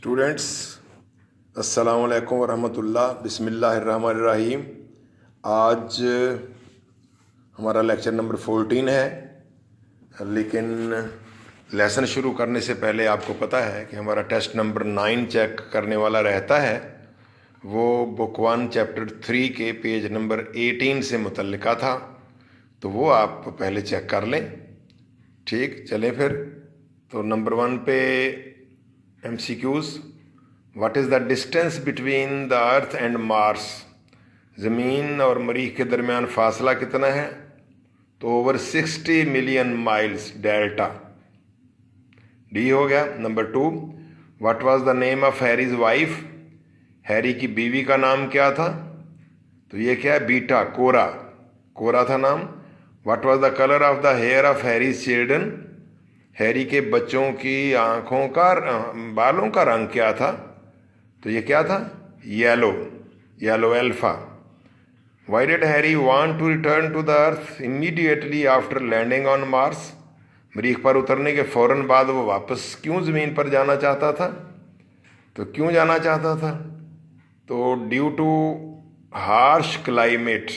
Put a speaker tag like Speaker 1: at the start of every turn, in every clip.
Speaker 1: Students, अस्सलाम वालेकुम वरहमतुल्लाह। बिस्मिल्लाहिर्रहमानिर्रहीम। आज हमारा लेक्चर नंबर 14 है, लेकिन लेसन शुरू करने से पहले आपको पता है कि हमारा टेस्ट नंबर 9 चेक करने वाला रहता है। वो बुक 1 चैप्टर 3 के पेज नंबर 18 से मुतल्लिका था, तो वो आप पहले चेक कर लें। ठीक, चलें फिर। तो नंबर 1 पे MCQs। What is the distance between the earth and Mars? ज़मीन और मरीख के दरमियान फासला कितना है? तो over 60 million miles, delta. D हो गया। Number 2, what was the name of Harry's wife? Harry की बीवी का नाम क्या था? तो ये क्या है? बीटा, कोरा। कोरा था नाम। What was the colour of the hair of Harry's children? Harry के बच्चों की आंखों का, बालों का रंग क्या था? तो ये क्या था? Yellow, yellow alpha. Why did Harry want to return to the earth immediately after landing on Mars? मरीख पर उतरने के फौरन बाद वो वापस क्यों ज़मीन पर जाना चाहता था? तो क्यों जाना चाहता था? तो ड्यू टू हार्श क्लाइमेट,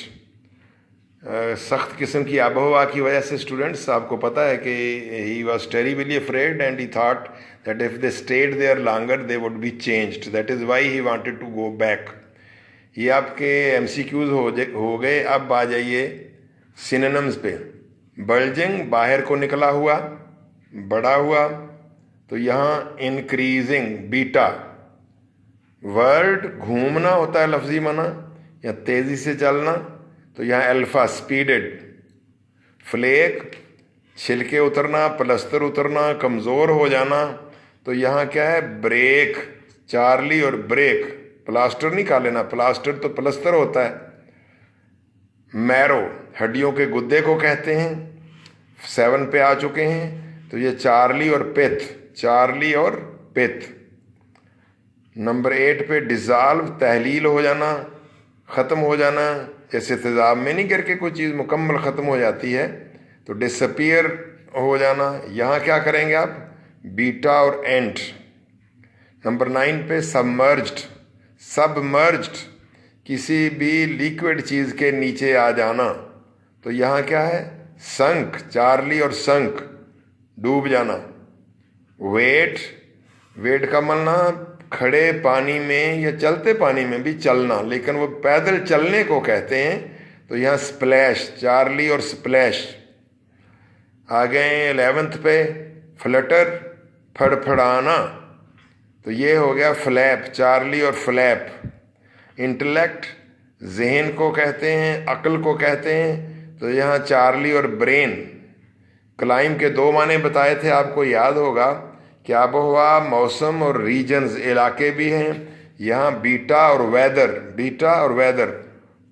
Speaker 1: सख्त किस्म की आबहवा की वजह से। स्टूडेंट्स, आपको पता है कि he was terribly afraid and he thought that if they stayed there longer they would be changed, that is why he wanted to go back. ये आपके MCQs हो गए। अब आ जाइए सिनोनिम्स पे। बल्जिंग, बाहर को निकला हुआ, बड़ा हुआ, तो यहाँ इंक्रीजिंग, बीटा। वर्ल्ड, घूमना होता है लफ्जी माना, या तेज़ी से चलना, तो यहाँ अल्फा, स्पीडेड। फ्लेक, छिलके उतरना, प्लस्तर उतरना, कमज़ोर हो जाना, तो यहाँ क्या है? ब्रेक, चार्ली और ब्रेक। प्लास्टर नहीं खा लेना, प्लास्टर तो प्लस्तर होता है। मैरो, हड्डियों के गुद्दे को कहते हैं। 7 पे आ चुके हैं, तो ये चार्ली और पिथ, चार्ली और पिथ। नंबर 8 पे डिज़ाल्व, तहलील हो जाना, ख़त्म हो जाना। जैसे तेज़ाब में नहीं करके कोई चीज़ मुकम्मल ख़त्म हो जाती है, तो डिसअपीयर हो जाना। यहाँ क्या करेंगे आप? बीटा और एंट। नंबर 9 पे सबमर्ज्ड, सबमर्ज्ड, किसी भी लिक्विड चीज़ के नीचे आ जाना, तो यहाँ क्या है? संक, चार्ली और संक, डूब जाना। वेट, वेट का मलना, खड़े पानी में या चलते पानी में भी चलना, लेकिन वो पैदल चलने को कहते हैं, तो यहाँ स्प्लैश, चार्ली और स्प्लैश। आ गए 11th पे फ्लटर, फड़फड़ाना, तो ये हो गया फ्लैप, चार्ली और फ्लैप। इंटेलेक्ट, जहन को कहते हैं, अक्ल को कहते हैं, तो यहाँ चार्ली और ब्रेन। क्लाइम के 2 माने बताए थे, आपको याद होगा कि आबहवा, मौसम और रीजन्स, इलाके भी हैं। यहाँ बीटा और वेदर, बीटा और वेदर।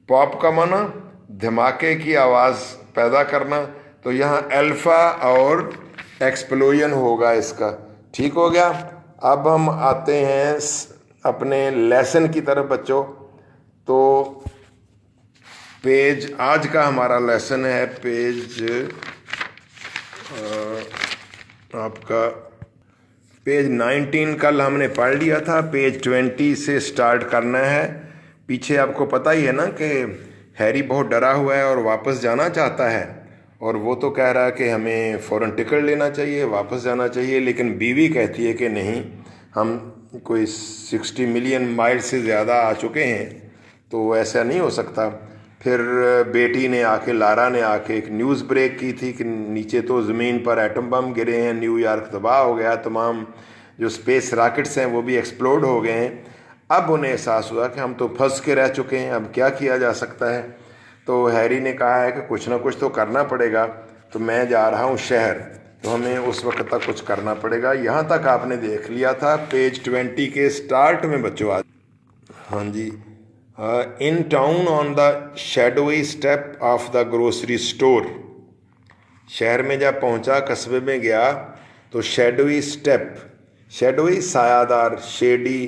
Speaker 1: पॉप का माना धमाके की आवाज़ पैदा करना, तो यहाँ अल्फा और एक्सप्लोजन होगा इसका। ठीक हो गया। अब हम आते हैं अपने लेसन की तरफ बच्चों। तो पेज, आज का हमारा लेसन है पेज आपका पेज 19। कल हमने पढ़ लिया था, पेज 20 से स्टार्ट करना है। पीछे आपको पता ही है ना कि हैरी बहुत डरा हुआ है और वापस जाना चाहता है, और वो तो कह रहा है कि हमें फ़ौरन टिकट लेना चाहिए, वापस जाना चाहिए, लेकिन बीवी कहती है कि नहीं, हम कोई 60 मिलियन माइल से ज़्यादा आ चुके हैं, तो ऐसा नहीं हो सकता। फिर बेटी ने आके, लारा ने आके एक न्यूज़ ब्रेक की थी कि नीचे तो ज़मीन पर एटम बम गिरे हैं, न्यूयॉर्क तबाह हो गया, तमाम जो स्पेस रॉकेट्स हैं वो भी एक्सप्लोड हो गए हैं। अब उन्हें एहसास हुआ कि हम तो फंस के रह चुके हैं, अब क्या किया जा सकता है। तो हैरी ने कहा है कि कुछ ना कुछ तो करना पड़ेगा, तो मैं जा रहा हूँ शहर, तो हमें उस वक्त तक कुछ करना पड़ेगा। यहाँ तक आपने देख लिया था पेज 20 के स्टार्ट में बच्चों। आज हाँ जी। In town on the shadowy step of the grocery store. शहर में जब पहुंचा, कस्बे में गया, तो शैडोई स्टेप, शैडोई सायादार, शेडी,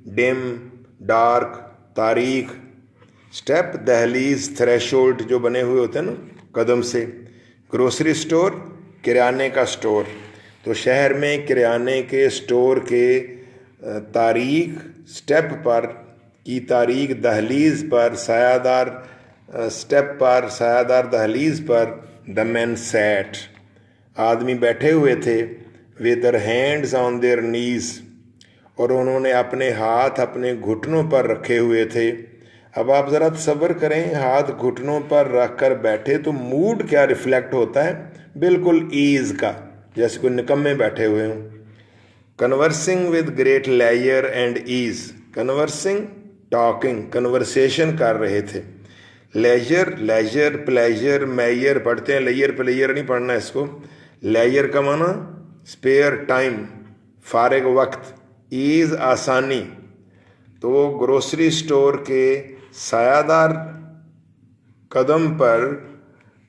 Speaker 1: डिम, डार्क, तारीख। स्टेप, दहलीज, थ्रेशोल्ड जो बने हुए होते हैं ना कदम से। ग्रोसरी स्टोर, किराने का स्टोर। तो शहर में किराने के स्टोर के तारीख स्टेप पर की तारीख दहलीज पर सायादार स्टेप पर सायादार दहलीज पर द मैन सैट आदमी बैठे हुए थे with their hands on their नीज और उन्होंने अपने हाथ अपने घुटनों पर रखे हुए थे। अब आप ज़रा तसव्वुर करें, हाथ घुटनों पर रख कर बैठे तो मूड क्या रिफ्लेक्ट होता है, बिल्कुल ईज़ का, जैसे कोई निकम्मे बैठे हुए हों। Conversing with great layer and ease, conversing talking, conversation कर रहे थे। लेजर लेजर प्लेजर मैयर पढ़ते हैं, लेयर प्लेयर नहीं पढ़ना इसको। लेयर का माना स्पेयर टाइम, फारिग वक्त, ईज आसानी। तो वो ग्रोसरी स्टोर के सायादार कदम पर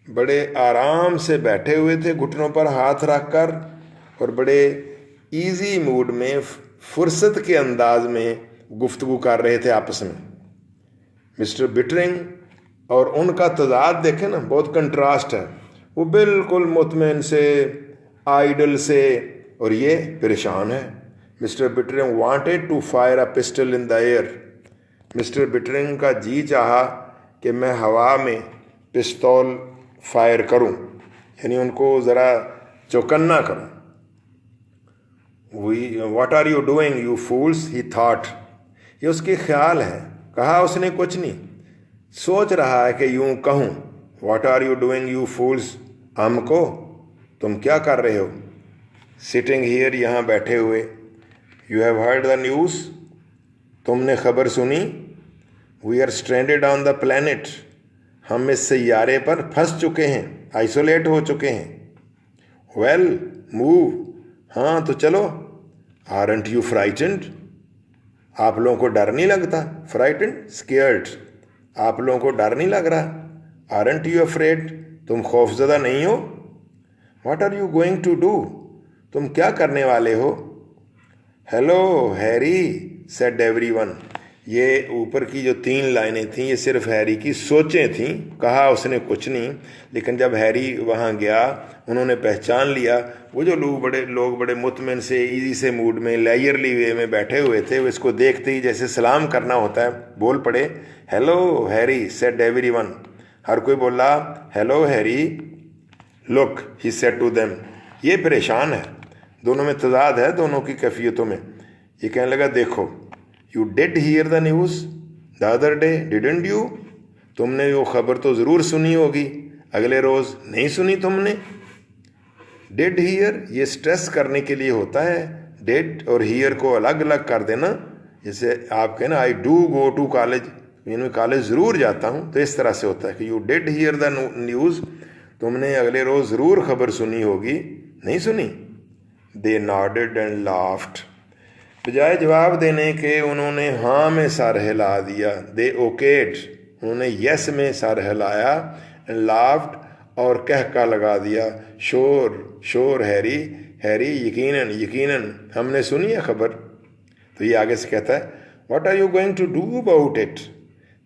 Speaker 1: बड़े आराम से बैठे हुए थे, घुटनों पर हाथ रख कर, और बड़े इजी मूड में फुर्सत के अंदाज में गुफ्तगू कर रहे थे आपस में। मिस्टर बिटरिंग और उनका तजाद देखें ना, बहुत कंट्रास्ट है। वो बिल्कुल मुतमईन से, आइडल से, और ये परेशान है। Mister Bittering wanted to fire a pistol in the air, Mister Bittering का जी चाहा कि मैं हवा में पिस्तौल फायर करूं, यानी उनको ज़रा चौकन्ना करूं। What are you doing you fools, he thought, ये उसके ख्याल है, कहा उसने कुछ नहीं, सोच रहा है कि यूं कहूं, what are you doing you fools, हमको तुम क्या कर रहे हो। सिटिंग हियर, यहाँ बैठे हुए। You have heard the news, तुमने खबर सुनी। We are stranded on the planet, हम इस सैयारे पर फंस चुके हैं, आइसोलेट हो चुके हैं। वेल मूव, हाँ तो चलो। आरंट यू फ्राइटेंड, आप लोगों को डर नहीं लगता। फ्राइटेंड स्केयर्ड, आप लोगों को डर नहीं लग रहा। आरंट यू अफ्रेड, तुम खौफजदा नहीं हो। What are you going to do, तुम क्या करने वाले हो। हेलो हैरी सेड एवरीवन, ये ऊपर की जो 3 लाइनें थीं ये सिर्फ हैरी की सोचें थीं, कहा उसने कुछ नहीं। लेकिन जब हैरी वहाँ गया, उन्होंने पहचान लिया वो जो लोग बड़े मुतमिन से, इजी से मूड में, लेयरली वे में बैठे हुए थे, वो इसको देखते ही जैसे सलाम करना होता है, बोल पड़े हेलो हैरी सेड एवरीवन। हर कोई बोला hello Harry. Look he said to them, ये परेशान है। दोनों में तजाद है, दोनों की कैफियतों में। ये कहने लगा देखो, you did here the news the other day didn't you, तुमने वो खबर तो ज़रूर सुनी होगी, अगले रोज़ नहीं सुनी तुमने। डिड हियर ये स्ट्रेस करने के लिए होता है, डिड और हियर को अलग अलग कर देना। जैसे आप कहें ना I do go to college, मैं कॉलेज ज़रूर जाता हूँ, तो इस तरह से होता है कि you did here the news, तुमने अगले रोज़ ज़रूर खबर सुनी होगी, नहीं सुनी। दे नॉडेड एंड लाफ्ड, बजाय जवाब देने के उन्होंने हाँ में सर हिला दिया। दे ओकेड, उन्होंने यस में सर हिलाया। एंड लाफ्ड, और कहका लगा दिया। शोर शोर हैरी, हैरी यकीनन यकीनन, हमने सुनी है खबर। तो ये आगे से कहता है what are you going to do about it,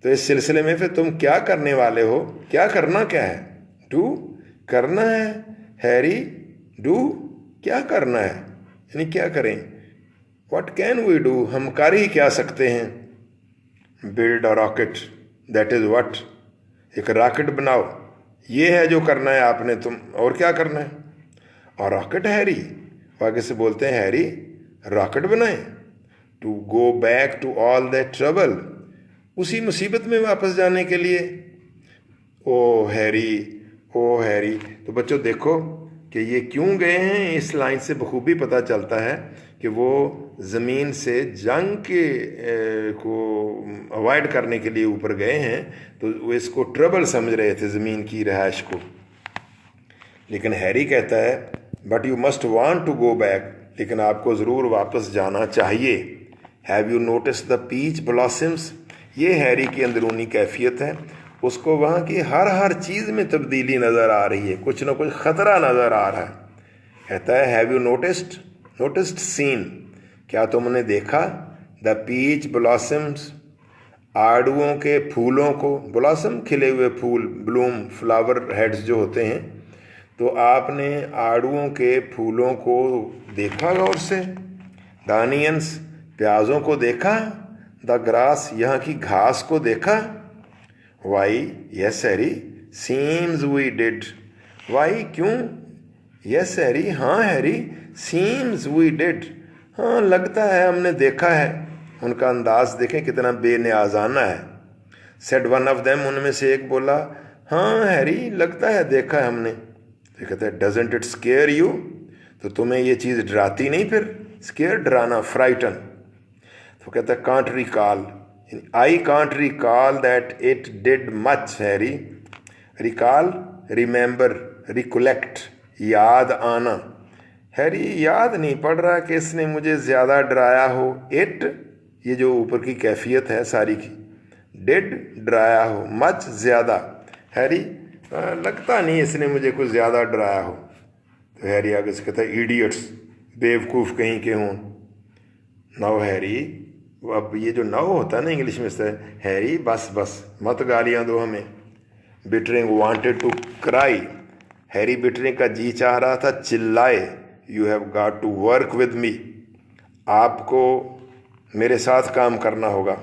Speaker 1: तो इस सिलसिले में फिर तुम क्या करने वाले हो, क्या करना क्या है। डू करना है, हैरी डू क्या करना है, यानी क्या करें। व्हाट कैन वी डू, हम कर ही क्या सकते हैं। Build a rocket, that is what, एक रॉकेट बनाओ, ये है जो करना है आपने, तुम और क्या करना है। और रॉकेट हैरी, आगे से बोलते हैं हैरी रॉकेट बनाए। To go back to all that trouble, उसी मुसीबत में वापस जाने के लिए। Oh Harry, oh Harry. तो बच्चों देखो कि ये क्यों गए हैं, इस लाइन से बखूबी पता चलता है कि वो ज़मीन से जंग के को अवॉइड करने के लिए ऊपर गए हैं, तो वो इसको ट्रबल समझ रहे थे ज़मीन की रहाइश को। लेकिन हैरी कहता है but you must want to go back, लेकिन आपको ज़रूर वापस जाना चाहिए। Have you notice the peach blossoms, ये हैरी की अंदरूनी कैफियत है। उसको वहाँ की हर चीज़ में तब्दीली नज़र आ रही है, कुछ ना कुछ ख़तरा नज़र आ रहा है। कहता है हैव यू नोटिस्ड सीन, क्या तुमने देखा। द पीच ब्लॉसम्स, आड़ुओं के फूलों को, ब्लॉसम खिले हुए फूल, ब्लूम फ्लावर हेड्स जो होते हैं, तो आपने आड़ुओं के फूलों को देखा गौर से। द अनियंस, प्याजों को देखा, द ग्रास, यहाँ की घास को देखा, why, yes Harry, seems we did, why, क्यों, यस हैरी, हाँ हैरी, सीम्स वी डिड, हाँ लगता है हमने देखा है। उनका अंदाज देखें कितना बेनियाजाना है। सेड वन ऑफ देम, उनमें से एक बोला, हाँ हैरी लगता है देखा है हमने। तो कहते हैं डजंट इट स्केयर यू, तो तुम्हें ये चीज़ डराती नहीं फिर, स्केयर डराना, फ्राइटन। तो कहता है can't recall, I can't recall that it did much Harry, recall, remember, recollect, याद आना, हैरी याद नहीं पड़ रहा कि इसने मुझे ज़्यादा डराया हो, इट, ये जो ऊपर की कैफियत है सारी की, डिड डराया हो, मच ज़्यादा, हैरी लगता नहीं इसने मुझे कुछ ज़्यादा डराया हो। तो हैरी आगे से कहता है इडियट्स, बेवकूफ़ कहीं के हों। नाउ हैरी, अब ये जो नाउ होता है ना इंग्लिश में, से हैरी बस बस मत गालियाँ दो हमें। Bittering wanted to cry, Harry Bittering का जी चाह रहा था चिल्लाए, you have got to work with me, आपको मेरे साथ काम करना होगा।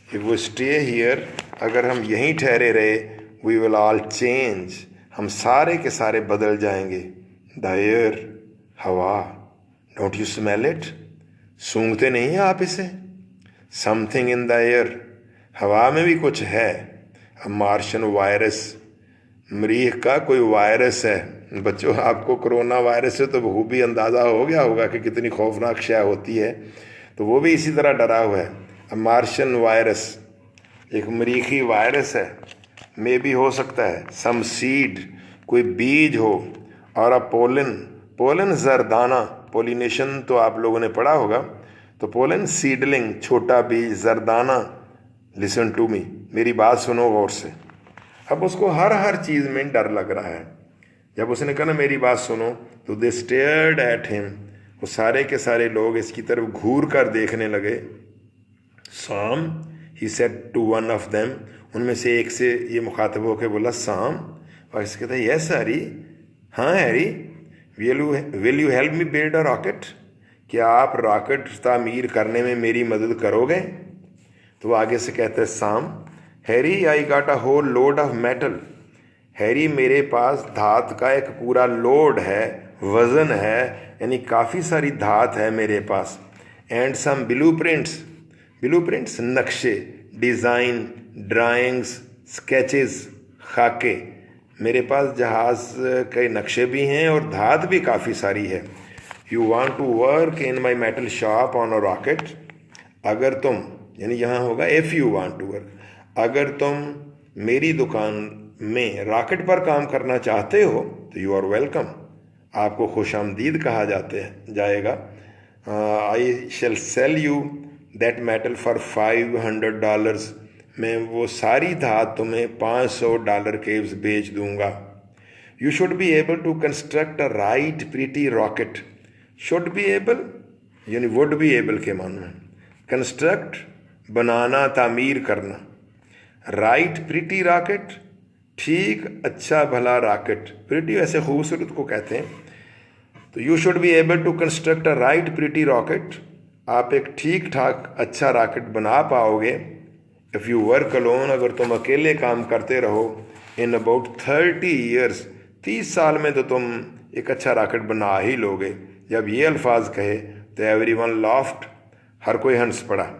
Speaker 1: इफ वी स्टे हियर, अगर हम यहीं ठहरे रहे, वी विल ऑल चेंज, हम सारे के सारे बदल जाएंगे। द एयर, हवा, डोंट यू स्मेल इट, सूंघते नहीं हैं आप इसे, समथिंग इन द एयर, हवा में भी कुछ है। अ मार्शन वायरस, मरीख का कोई वायरस है। बच्चों आपको कोरोना वायरस से तो बखूबी अंदाज़ा हो गया होगा कि कितनी खौफनाक शय होती है, तो वो भी इसी तरह डरा हुआ है। अ मार्शन वायरस, एक मरीखी वायरस है, मे भी हो सकता है। सम सीड, कोई बीज हो, और अ पोलन, पोलन जरदाना, पोलिनेशन तो आप लोगों ने पढ़ा होगा, तो पोलन सीडलिंग, छोटा बीज, जरदाना। लिसन टू मी, मेरी बात सुनो गौर से। अब उसको हर चीज़ में डर लग रहा है। जब उसने कहा ना मेरी बात सुनो, तो दे स्टेयर्ड एट हिम, वो सारे के सारे लोग इसकी तरफ घूर कर देखने लगे। Sam, he said to one of them, उनमें से एक से ये मुखातब होकर बोला साम, और इसके कहता है यस हैरी, हाँ Harry, will you help me build a rocket, क्या आप रॉकेट तामीर करने में मेरी मदद करोगे। तो आगे से कहते हैं Sam, Harry I got a whole load of metal, Harry मेरे पास धात का एक पूरा लोड है, वज़न है, यानी काफ़ी सारी धात है मेरे पास। एंड सम ब्लूप्रिंट्स, ब्लूप्रिंट्स नक्शे, डिज़ाइन, ड्राइंग्स, स्केचेस, खाके, मेरे पास जहाज़ के नक्शे भी हैं और धात भी काफ़ी सारी है। You want to work in my metal shop on a rocket, अगर तुम, यानी यहाँ होगा if you want to work, अगर तुम मेरी दुकान में रॉकेट पर काम करना चाहते हो तो यू आर वेलकम, आपको खुशामदीद कहा जाएगा। I shall sell you that metal for $500, मैं वो सारी धात तुम्हें $500 के बेच दूंगा। You should be able to construct a right pretty rocket, should be able यानी वुड बी एबल के मानो है, कंस्ट्रक्ट बनाना, तामीर करना, राइट प्रीटी रॉकेट, ठीक अच्छा भला रॉकेट, प्रीटी वैसे खूबसूरत को कहते हैं, तो you should be able to construct a right pretty rocket, आप एक ठीक ठाक अच्छा रॉकेट बना पाओगे। इफ़ यू वर्क अलोन, अगर तुम अकेले काम करते रहो, इन अबाउट 30 ईयर्स, 30 साल में तो तुम एक अच्छा रॉकेट बना ही लोगे। जब ये अल्फाज कहे तो एवरीवन लाफ्ड, हर कोई हंस पड़ा।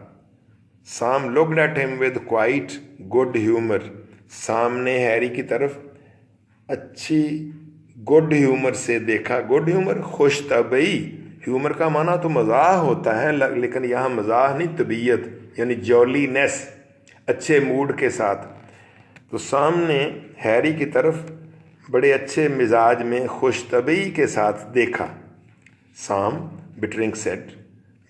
Speaker 1: साम looked at him with quite good humour, सामने हैरी की तरफ अच्छी गुड ह्यूमर से देखा। गुड ह्यूमर खुश तबई, ह्यूमर का माना तो मज़ाह होता है, लेकिन यहाँ मज़ाह नहीं, तबीयत यानी जॉलीनेस, अच्छे मूड के साथ। तो सामने हैरी की तरफ बड़े अच्छे मिजाज में खुश तबई के साथ देखा। साम, बिटरिंग सेड,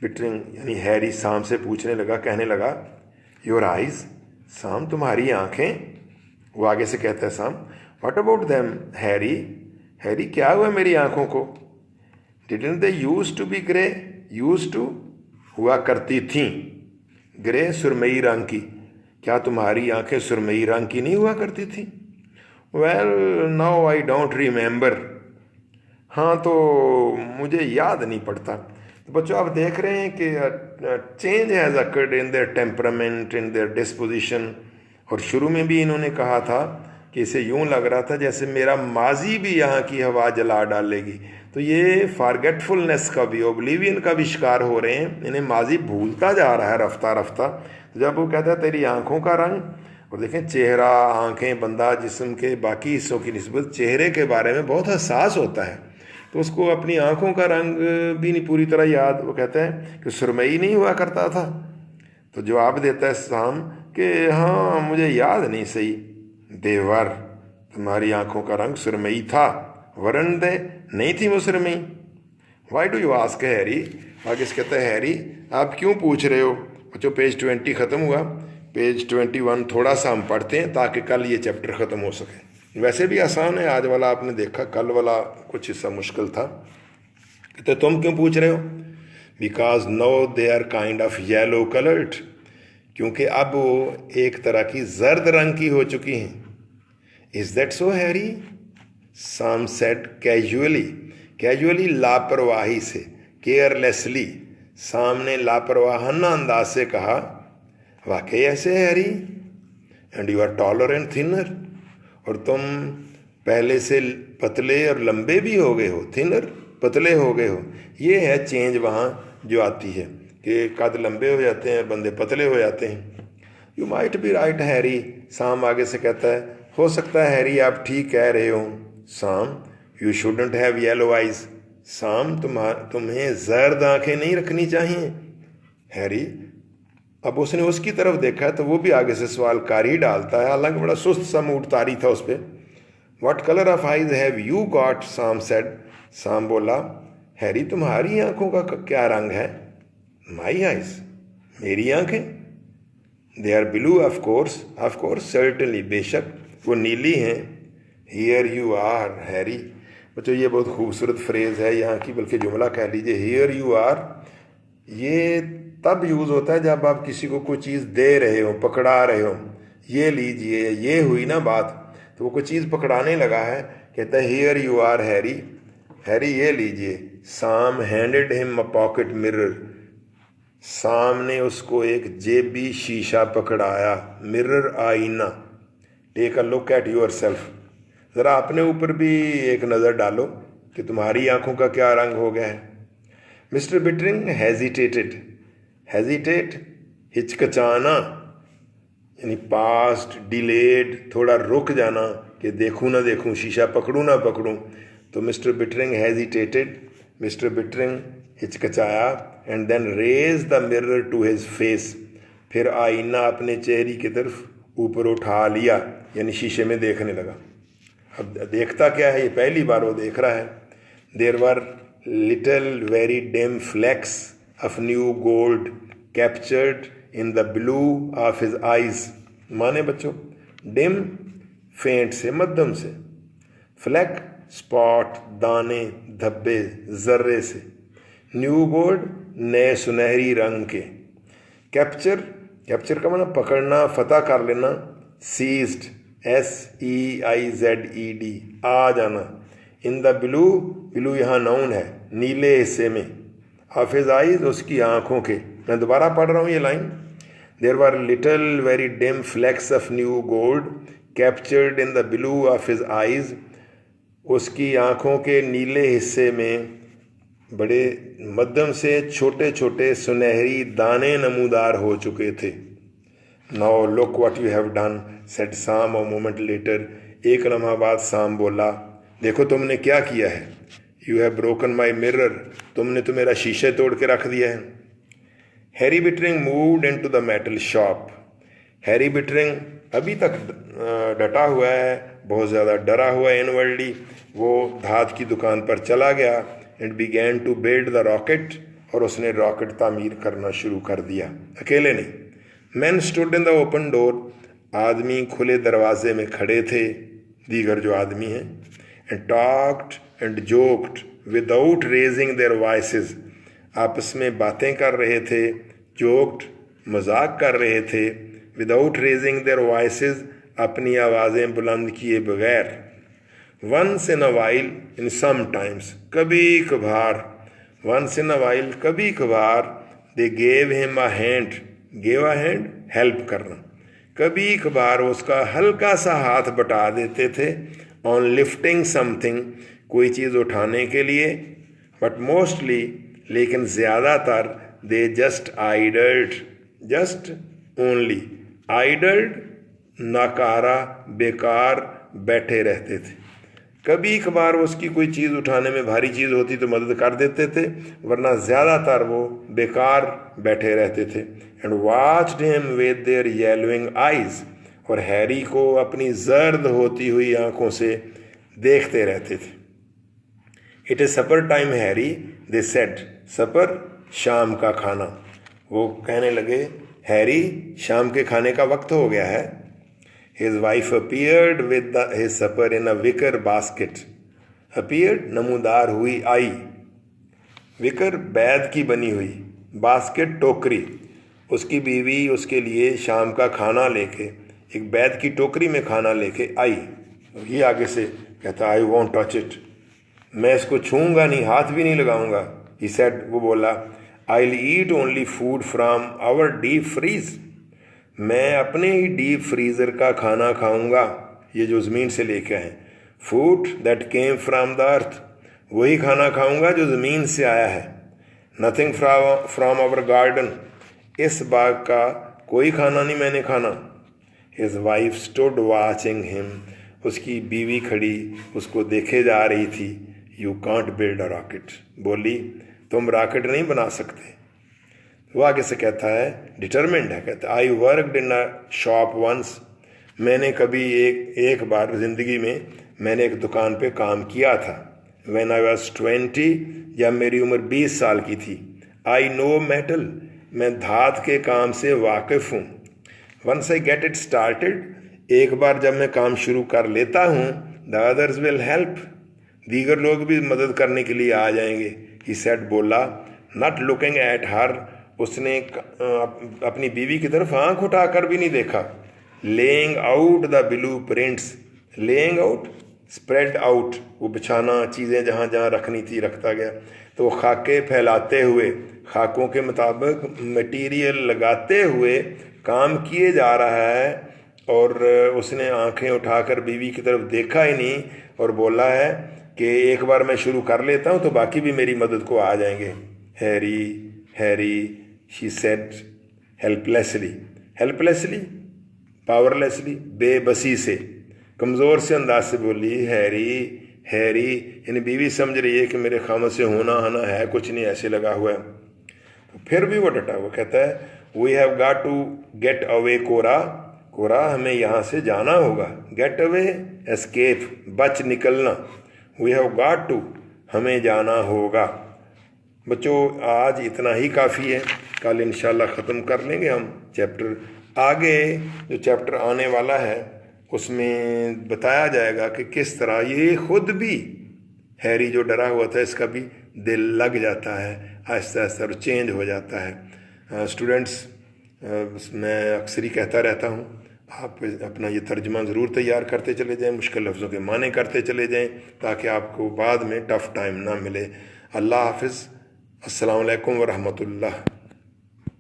Speaker 1: बिटरिंग यानी हैरी साम से पूछने लगा, कहने लगा योर आइज, साम तुम्हारी आंखें। वो आगे से कहता है Sam, what about them Harry, Harry क्या हुआ मेरी आंखों को। Didn't they use to be grey, use to हुआ करती थीं, ग्रे सुरमई रंग की, क्या तुम्हारी आंखें सुरमई रंग की नहीं हुआ करती थी। Well now I don't remember, हाँ तो मुझे याद नहीं पड़ता। तो बच्चों आप देख रहे हैं कि change has occurred in their temperament, in their disposition. और शुरू में भी इन्होंने कहा था कि इसे यूं लग रहा था जैसे मेरा माजी भी यहाँ की हवा जला डालेगी। तो ये फारगेटफुलनेस का भी, ओब्लिवियन का भी शिकार हो रहे हैं, इन्हें माजी भूलता जा रहा है रफ्ता रफ्ता। जब वो कहता है तेरी आंखों का रंग, और देखें चेहरा, आंखें, बंदा जिस्म के बाकी हिस्सों की निस्बत चेहरे के बारे में बहुत हसास होता है, तो उसको अपनी आंखों का रंग भी नहीं पूरी तरह याद। वो कहता है कि सुरमई नहीं हुआ करता था। तो जवाब देता है साम कि हाँ मुझे याद नहीं सही। देवर, तुम्हारी आंखों का रंग सुरमई था, वरन दे नहीं थी वो सुरमई। Why do you ask Harry? आगे से कहता है हैरी आप क्यों पूछ रहे हो? बच्चों पेज 20 ख़त्म हुआ, पेज 21 थोड़ा सा हम पढ़ते हैं ताकि कल ये चैप्टर ख़त्म हो सके। वैसे भी आसान है, आज वाला आपने देखा, कल वाला कुछ हिस्सा मुश्किल था। तो तुम क्यों पूछ रहे हो? Because no they are kind of yellow coloured, क्योंकि अब वो एक तरह की जर्द रंग की हो चुकी हैं। Is that so Harry? Sam said casually, casually लापरवाही से, केयरलेसली, सामने लापरवाहाना अंदाज से कहा वाकई ऐसे है Harry. And you are taller and thinner, और तुम पहले से पतले और लंबे भी हो गए हो, थिनर पतले हो गए हो। ये है चेंज वहाँ जो आती है कि कद लंबे हो जाते हैं, बंदे पतले हो जाते हैं। You might be right Harry, साम आगे से कहता है हो सकता है हैरी आप ठीक कह रहे हो। साम you shouldn't have yellow eyes, साम तुम्हें जर्द आंखें नहीं रखनी चाहिए। हैरी, अब उसने उसकी तरफ देखा तो वो भी आगे से सवाल कार ही डालता है, हालांकि बड़ा सुस्त सा मूड तारी था उस पर। What colour of eyes have you got? साम सेड, साम बोला हैरी तुम्हारी आंखों का क्या रंग है? माई आइज, मेरी आंखें? They are blue of course certainly, बेशक वो नीली हैं। हियर यू आर हैरी, बच्चों ये बहुत खूबसूरत फ्रेज है यहाँ की, बल्कि जुमला कह लीजिए। हियर यू आर ये तब यूज़ होता है जब आप किसी को कोई चीज़ दे रहे हो, पकड़ा रहे हो। ये लीजिए, ये हुई ना बात, तो वो कोई चीज़ पकड़ाने लगा है, कहता है here you are Harry, Harry ये लीजिए। Sam handed him a pocket mirror, Sam ने उसको एक जेबी शीशा पकड़ाया। मिरर आईना, take a look at your self, ज़रा अपने ऊपर भी एक नज़र डालो कि तुम्हारी आंखों का क्या रंग हो गया है। मिस्टर बिटरिंग हेजिटेटेड, हेजिटेट हिचकचाना, यानी पास्ट, डिलेड, थोड़ा रुक जाना कि देखूँ ना देखूँ, शीशा पकड़ूँ ना पकड़ूँ। तो Mister Bittering hesitated, Mister Bittering हिचकचाया, and then raise the mirror to his face, फिर आईना अपने चेहरे की तरफ ऊपर उठा लिया, यानी शीशे में देखने लगा। अब देखता क्या है, ये पहली बार वो देख रहा है। There were little very dim flecks of new gold captured in the blue of his eyes. माने बच्चों डिम फेंट से, मध्यम से, फ्लैक स्पॉट दाने, धब्बे, जर्रे से, न्यू गोल्ड नए सुनहरी रंग के, कैप्चर, कैप्चर का मतलब पकड़ना, फतह कर लेना, सीज्ड SEIZED, आ जाना, इन द ब्लू, ब्लू यहाँ नाउन है, नीले हिस्से में, ऑफ हिज आइज उसकी आंखों के। मैं दोबारा पढ़ रहा हूँ ये line. There were little very dim flecks of new gold captured in the blue of his eyes, उसकी आंखों के नीले हिस्से में बड़े मध्यम से छोटे छोटे सुनहरी दाने नमूदार हो चुके थे। Now look what you have done, said साम अ मोमेंट लेटर, एक लम्हा बाद साम बोला देखो तुमने क्या किया है। You have broken my mirror, तुमने तो मेरा शीशे तोड़ के रख दिया है। Harry Bittering moved into the metal shop, Harry Bittering अभी तक डटा हुआ है, बहुत ज़्यादा डरा हुआ है इनवर्डली। वो धात की दुकान पर चला गया, and began to build the rocket, और उसने रॉकेट तामीर करना शुरू कर दिया, अकेले नहीं। Man stood in the open door, आदमी खुले दरवाजे में खड़े थे, दीगर जो आदमी हैं, and talked and joked without raising their voices, आपस में बातें कर रहे थे, जोक्ड मजाक कर रहे थे, विदाउट रेजिंग देयर वॉइसेस अपनी आवाज़ें बुलंद किए बगैर। Once in a while, in some times, कभी कभार, वंस इन अ वाइल, कभी कभार, they gave him a hand, gave a hand, help करना, कभी कभार उसका हल्का सा हाथ बटा देते थे, ऑन लिफ्टिंग समथिंग, कोई चीज़ उठाने के लिए, बट मोस्टली, लेकिन ज़्यादातर, दे जस्ट आइडल्ड, जस्ट ओनली, आइडल्ड, नाकारा, बेकार बैठे रहते थे। कभी कभार उसकी कोई चीज़ उठाने में भारी चीज़ होती तो मदद कर देते थे, वरना ज़्यादातर वो बेकार बैठे रहते थे। And watched him with their yellowing eyes, और हैरी को अपनी जर्द होती हुई आंखों से देखते रहते थे। It is supper time Harry, they said, supper, शाम का खाना। वो कहने लगे, हैरी, शाम के खाने का वक्त हो गया है। His wife appeared with his supper in a wicker basket. Appeared, नमूदार हुई, आई। विकर, बैद की बनी हुई, बास्केट, टोकरी। उसकी बीवी उसके लिए शाम का खाना लेके एक बैद की टोकरी में खाना लेके आई। ये आगे से कहता, आई वॉन्ट टच इट, मैं इसको छूँगा नहीं, हाथ भी नहीं लगाऊंगा। He said, वो बोला, I'll eat only food from our deep freeze, मैं अपने ही डीप फ्रीज़र का खाना खाऊंगा, ये जो ज़मीन से लेके आए। Food that came from the earth, वही खाना खाऊंगा जो ज़मीन से आया है। नथिंग फ्राम आवर गार्डन, इस बाग का कोई खाना नहीं मैंने खाना। His wife stood watching him, उसकी बीवी खड़ी उसको देखे जा रही थी। You can't build a rocket, बोली, तुम रॉकेट नहीं बना सकते। वो आगे से कहता है, डिटरमिंड है, कहता है, I worked in a shop once, मैंने कभी एक बार ज़िंदगी में मैंने एक दुकान पे काम किया था। व्हेन आई वाज 20, जब मेरी उम्र 20 साल की थी। आई नो मेटल, मैं धात के काम से वाकिफ़ हूँ। Once I get it started, एक बार जब मैं काम शुरू कर लेता हूँ, द अदर्स विल हेल्प, दीगर लोग भी मदद करने के लिए आ जाएंगे। ही सेड, बोला, नॉट लुकिंग एट हर, उसने अपनी बीवी की तरफ आंख उठाकर भी नहीं देखा। Laying out the blue prints, laying out, spread out, वो बिछाना, चीज़ें जहाँ जहाँ रखनी थी रखता गया। तो खाके फैलाते हुए, खाकों के मुताबिक मटीरियल लगाते हुए काम किए जा रहा है, और उसने आंखें उठाकर बीवी की तरफ देखा ही नहीं, और बोला है कि एक बार मैं शुरू कर लेता हूँ तो बाकी भी मेरी मदद को आ जाएंगे। Harry, Harry, she said helplessly, helplessly, powerlessly, बेबसी से, कमज़ोर से अंदाज से बोली, हैरी, हैरी, यानी बीवी समझ रही है कि मेरे खामद से होना आना है कुछ नहीं, ऐसे लगा हुआ है। तो फिर भी वो डटा, वो कहता है, we have got to get away Cora, Cora, हमें यहाँ से जाना होगा। गेट अवे, एस्केप, बच निकलना। वी हैव गॉट टू, हमें जाना होगा। बच्चों, आज इतना ही काफ़ी है, कल इंशाल्लाह ख़त्म कर लेंगे हम चैप्टर। आगे जो चैप्टर आने वाला है उसमें बताया जाएगा कि किस तरह ये खुद भी, हैरी जो डरा हुआ था, इसका भी दिल लग जाता है, आहिस्ता आहिस्ता चेंज हो जाता है। स्टूडेंट्स, मैं अक्सर ही कहता रहता हूँ, आप अपना ये तर्जमा ज़रूर तैयार करते चले जाएं, मुश्किल लफ्ज़ों के माने करते चले जाएं, ताकि आपको बाद में टफ़ टाइम ना मिले। अल्लाह हाफ़िज़। अस्सलामु अलैकुम व रहमतुल्लाह।